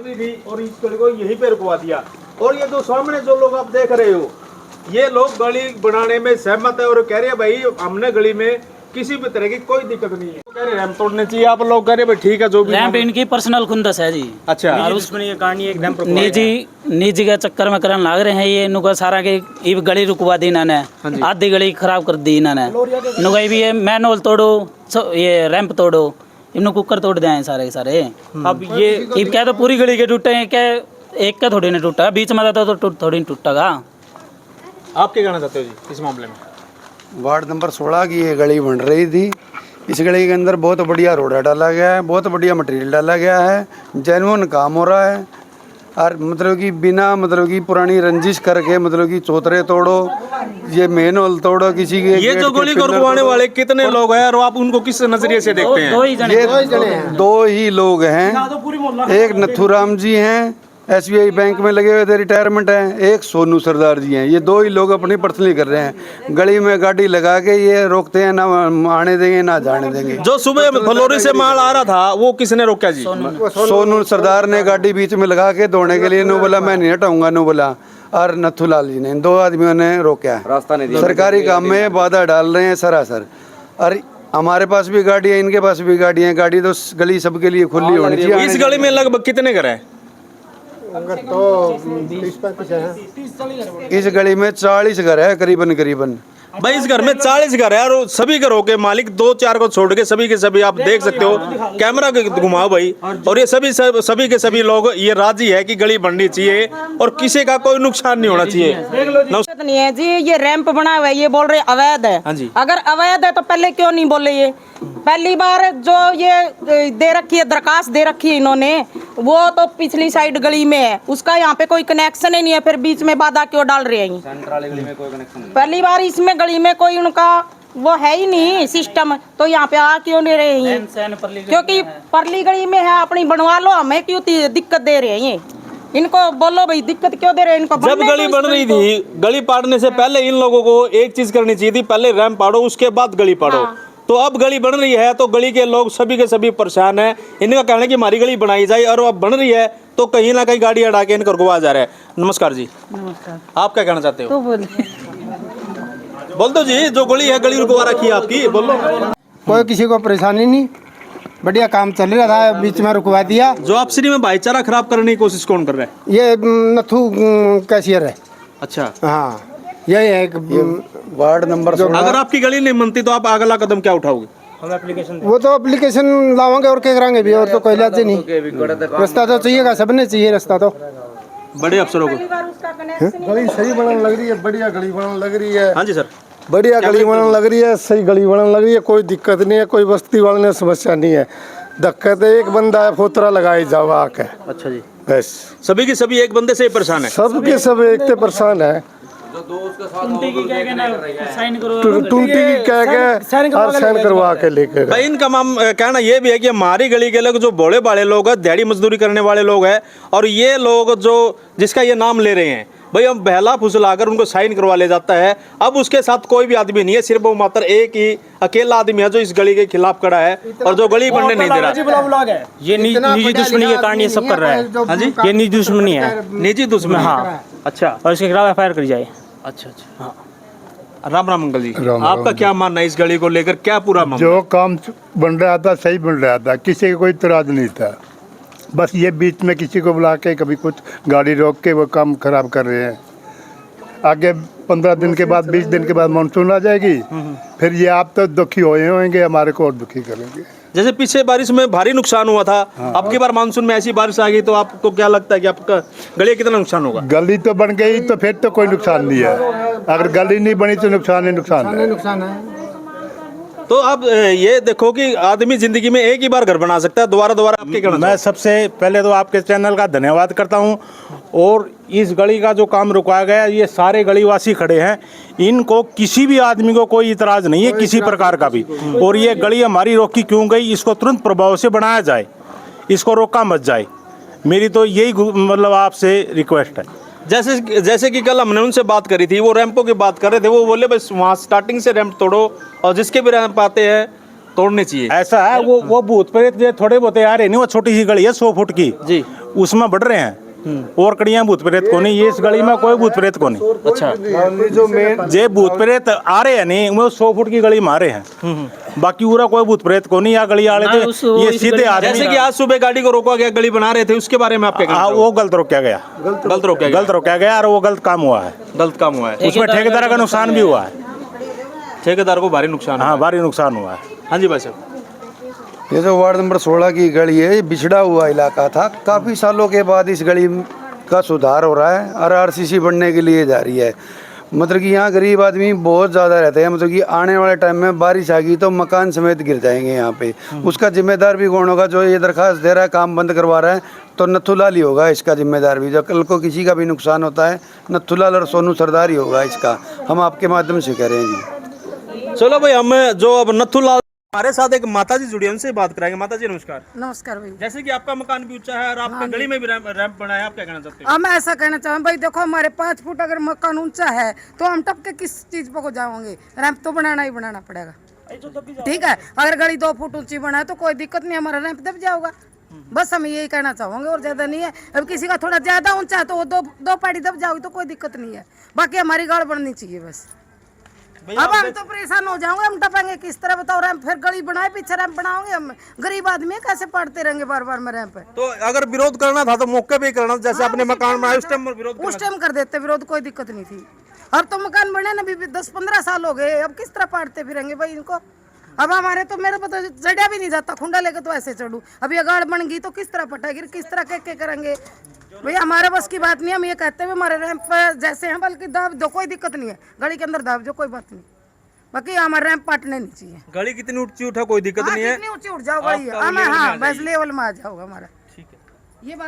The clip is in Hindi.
गलती थी और इस गली को यहीं पे रुकवा दिया। और ये जो सामने जो लोग आप देख रहे हो, ये लोग गली बनाने में सहमत है और कह रहे हैं भाई हमने गली में किसी भी तरह की कोई दिक्कत नहीं है। कह रहे रैंप तोड़ने चाहिए, आप लोग कह रहे भाई ठीक है जो भी रैंप इनकी पर्सनल खुंदस है जी। अच्छा, निजी के चक्कर में करने लग रहे हैं ये। नुका सारा के ये गली रुकवा दी इन्होंने, आधी गली खराब कर दी इन्होंने। नुका भी ये मैनुअल तोड़ो, ये रैंप तोड़ो, इन्होंने कुकर तोड़ दिए हैं सारे के सारे। अब ये क्या तो पूरी गली के टूटे हैं, क्या एक का थोड़ी नहीं टूटा, बीच में था तो थोड़ी नहीं टूटेगा। आप क्या कहना चाहते हो जी इस मामले में? वार्ड नंबर 16 की ये गली बन रही थी। इस गली के अंदर बहुत बढ़िया रोड़ा डाला गया है, बहुत बढ़िया मटेरियल डाला गया है, जेन्युइन काम हो रहा है। और मतलब कि बिना मतलब कि पुरानी रंजिश करके मतलब कि चौतरे तोड़ो, ये मेन होल तोड़ो किसी के। ये जो गली को रुकवाने वाले कितने लोग हैं और आप उनको किस नजरिए से देखते हैं? ये दो ही लोग हैं, एक नथुराम जी हैं SBI बैंक में लगे हुए थे, रिटायरमेंट है, एक सोनू सरदार जी हैं। ये दो ही लोग अपनी पर्सनली कर रहे हैं। गली में गाड़ी लगा के ये रोकते हैं, ना आने देंगे ना जाने देंगे। जो सुबह फलोरी से माल आ रहा था वो किसने रोका जी? सोनू सरदार ने गाड़ी बीच में लगा के दौड़ने के लिए नो बोला मैं नहीं हटाऊंगा, नो बोला। और नथुलाल जी ने, इन दो आदमियों ने रोका है। रास्ता नहीं दिया। सरकारी काम में बाधा डाल रहे हैं सरासर। और हमारे पास भी गाड़ी है, इनके पास भी गाड़ी है। गाड़ी तो गली सबके लिए खुली होनी चाहिए। इस गली में लगभग कितने घर हैं? तो 30-35 है। इस गली में 40 घर है करीबन करीबन। भाई इस घर में 40 घर है और सभी घरों के मालिक 2-4 को छोड़ के सभी के सभी आप देख सकते हो, कैमरा घुमाओ भाई। और ये सभी के सभी लोग ये राजी है कि गली बननी चाहिए और किसी का कोई नुकसान नहीं होना चाहिए। नहीं है जी, ये रैंप बना हुआ है, ये बोल रहे अवैध है। अगर अवैध है तो पहले क्यों नहीं बोले? ये पहली बार जो ये दे रखी है, दरखास्त दे रखी है इन्होंने, वो तो पिछली साइड गली में है, उसका यहाँ पे कोई कनेक्शन ही नहीं है, फिर बीच में बाधा क्यों डाल रहे हैं? पहली बार इसमें गली में कोई उनका वो है ही नहीं सिस्टम, तो यहाँ पे आ क्यों नहीं रहे हैं? क्योंकि परली गली में है, अपनी बनवा लो, हमें क्यों दिक्कत दे रहे हैं? इनको बोलो भाई दिक्कत क्यों दे रहे हैं? इनको जब गली बन रही थी, गली पाड़ने से पहले इन लोगों को एक चीज करनी चाहिए थी, पहले रैंप पाड़ो उसके बाद गली पाड़ो। तो अब गली बन रही है तो गली के लोग सभी के सभी परेशान हैं। इनका कहना है कि हमारी गली बनाई जाए और अब बन रही है तो कहीं ना कहीं गाड़ी अड़ा के इनको रुकवा जा रहा है। नमस्कार जी। नमस्कार। आप क्या कहना चाहते हो? तो बोल दो जी, जो गली है गली रुकवा रखी है आपकी, बोलो। कोई किसी को परेशानी नहीं, बढ़िया काम चल रहा था, बीच में रुकवा दिया। जो आपसी में भाईचारा खराब करने की कोशिश कौन कर रहा है? ये नथु कैशियर है। अच्छा, हाँ यही है वार्ड नंबर 16। अगर आपकी गली नहीं बनती तो आप अगला कदम क्या उठाओगे? वो तो एप्लीकेशन लावांगे और क्या करेंगे भी, और तो कोई लाते नहीं। रास्ता तो चाहिएगा, सबने चाहिए रास्ता तो। बड़े अफसरों को गली सही बनने लग रही है, बढ़िया गली बनने लग रही है। हाँ जी सर, बढ़िया गली बनने लग रही है, सही गली बनने लग रही है, कोई दिक्कत नहीं है, कोई बस्ती वाले ने समस्या नहीं है। दिक्कत है एक बंदा है फोतरा लगाए जाओ आके। अच्छा जी, बस सभी के सभी एक बंदे से ही परेशान है। सबके सब एक से परेशान है। टूटी की कह के और साइन करवा के लेके भाई इनका कहना ये भी है कि हमारी गली के लोग जो भोले भाले लोग हैं, दिहाड़ी मजदूरी करने वाले लोग हैं, और ये लोग जो जिसका ये नाम ले रहे हैं भाई, हम बहला फुसलाकर उनको साइन करवा ले जाता है। अब उसके साथ कोई भी आदमी नहीं है, सिर्फ वो मात्र एक ही अकेला आदमी है जो इस गली के खिलाफ खड़ा है और जो गली बनने नहीं दे रहा। ये निजी दुश्मनी के कारण ये सब कर रहा है। हाँ जी, ये निजी दुश्मनी है, निजी दुश्मनी। हाँ अच्छा, और इसके खिलाफ FIR करी जाए। अच्छा अच्छा, हाँ। राम राम मंगल जी, आपका क्या मानना है इस गली को लेकर? क्या पूरा मामला? जो काम बन रहा था सही बन रहा था, किसी का कोई इतराज नहीं था। बस ये बीच में किसी को बुला के कभी कुछ गाड़ी रोक के वो काम खराब कर रहे हैं। आगे 15 दिन के बाद 20 दिन के बाद मानसून आ जाएगी, फिर ये आप तो दुखी होंगे, हमारे को और दुखी करेंगे। जैसे पीछे बारिश में भारी नुकसान हुआ था, अब की बार मानसून में ऐसी बारिश आ गई तो आपको क्या लगता है कि आपका गली कितना नुकसान होगा? गली तो बन गई तो फिर तो कोई नुकसान नहीं है, अगर गली नहीं बनी तो नुकसान ही नुकसान है। तो आप ये देखो कि आदमी जिंदगी में एक ही बार घर बना सकता है, दोबारा आपके कहना। मैं सबसे पहले तो आपके चैनल का धन्यवाद करता हूं, और इस गली का जो काम रुकवाया गया, ये सारे गलीवासी खड़े हैं, इनको किसी भी आदमी को कोई इतराज नहीं है किसी प्रकार का भी। और ये गली हमारी रोकी क्यों गई, इसको तुरंत प्रभाव से बनाया जाए, इसको रोका मत जाए। मेरी तो यही मतलब आपसे रिक्वेस्ट है। जैसे कि कल हमने उनसे बात करी थी, वो रैंपों की बात कर रहे थे, वो बोले बस वहाँ स्टार्टिंग से रैंप तोड़ो और जिसके भी रैंप आते हैं तोड़ने चाहिए। ऐसा है, वो भूत प्रेत जो थोड़े बहुत आ रहे नहीं, वो छोटी सी गली है 100 फुट की जी, उसमें बढ़ रहे हैं और कड़ियां भूत प्रेत को नहीं। ये इस गली में कोई भूत प्रेत को नहीं। अच्छा, जो मेन जे भूत प्रेत आ रहे हैं नहीं, वो 100 फुट की गली में आ रहे हैं, बाकी पूरा कोई भूत प्रेत को नहीं। या गली वाले थे ये सीधे आदमी। जैसे कि आज सुबह गाड़ी को रोका गया, गली बना रहे थे, उसके बारे में आप क्या कहना हाँ, चाहोगे? वो गलत रोका गया, गलत रोका गया और वो गलत काम हुआ है। गलत काम हुआ है, उसमें ठेकेदार का नुकसान भी हुआ है। ठेकेदार को भारी नुकसान। हाँ, भारी नुकसान हुआ है। हाँ जी भाई साहब। ये जो वार्ड नंबर 16 की गली है, ये बिछड़ा हुआ इलाका था। काफ़ी सालों के बाद इस गली का सुधार हो रहा है और आरसीसी बनने के लिए जा रही है। मतलब कि यहाँ गरीब आदमी बहुत ज़्यादा रहते हैं। मतलब कि आने वाले टाइम में बारिश आ गई तो मकान समेत गिर जाएंगे यहाँ पे। उसका जिम्मेदार भी कौन होगा? जो ये दरखास्त दे रहा है, काम बंद करवा रहा है, तो नथुलाल ही होगा इसका जिम्मेदार भी। जब कल को किसी का भी नुकसान होता है, नथुलाल और सोनू सरदार ही होगा इसका। हम आपके माध्यम से कह रहे हैं जी। चलो भाई, हम जो अब नथुलाल, हमारे साथ एक माता जी जुड़ी है, उनसे बात कराएंगे। माता जी नमस्कार। नमस्कार भाई। जैसे कि आपका मकान भी ऊंचा है और आपका गली में भी रैंप बना है, आप क्या कहना चाहते हैं? हम ऐसा कहना चाहें भाई, देखो हमारे 5 फुट अगर मकान ऊंचा है तो हम टप के किस चीज पे को जाओगे? रैंप तो बनाना ही बनाना पड़ेगा, ठीक है। अगर गली 2 फुट ऊंची बना है तो कोई दिक्कत नहीं, हमारा रैंप दब जाओगा। बस हम यही कहना चाहेंगे और ज्यादा नहीं है। अब किसी का थोड़ा ज्यादा ऊंचा है तो वो दो पाड़ी दब जाओगी तो कोई दिक्कत नहीं है। बाकी हमारी गाड़ बननी चाहिए बस। अब हम तो परेशान हो जाओगे, हम टपेंगे किस तरह बताओ? रैंप फिर गली बनाए, पीछे रैंप बनाओगे? हम गरीब आदमी है, कैसे पढ़ते रहेंगे बार बार में रैंप? तो अगर विरोध करना था तो मौके पे ही करना था, जैसे अपने मकान बनाए उस टाइम विरोध उस टाइम कर देते विरोध, कोई दिक्कत नहीं थी। अब तो मकान बने ना, 10-15 साल हो गए, अब किस तरह पाड़ते फिरेंगे भाई इनको? अब हमारे तो, मेरे को तो चढ़ा भी नहीं जाता, खुंडा लेके तो ऐसे चढ़ू। अब ये गाड़ बन गई तो किस तरह पटाएगी, किस तरह के करेंगे भैया? हमारे बस की बात नहीं। हम ये कहते हैं हमारे रैंप जैसे हैं, बल्कि दाब दो, कोई दिक्कत नहीं है। गली के अंदर दाब जो, कोई बात नहीं। बाकी हमारा रैंप पाटने नहीं चाहिए। गली कितनी ऊंची उठा कोई दिक्कत नहीं है, कितनी ऊंची उठ जाओ भाई, हाँ बस लेवल में आ जाओगा हमारा, ठीक है। ये बात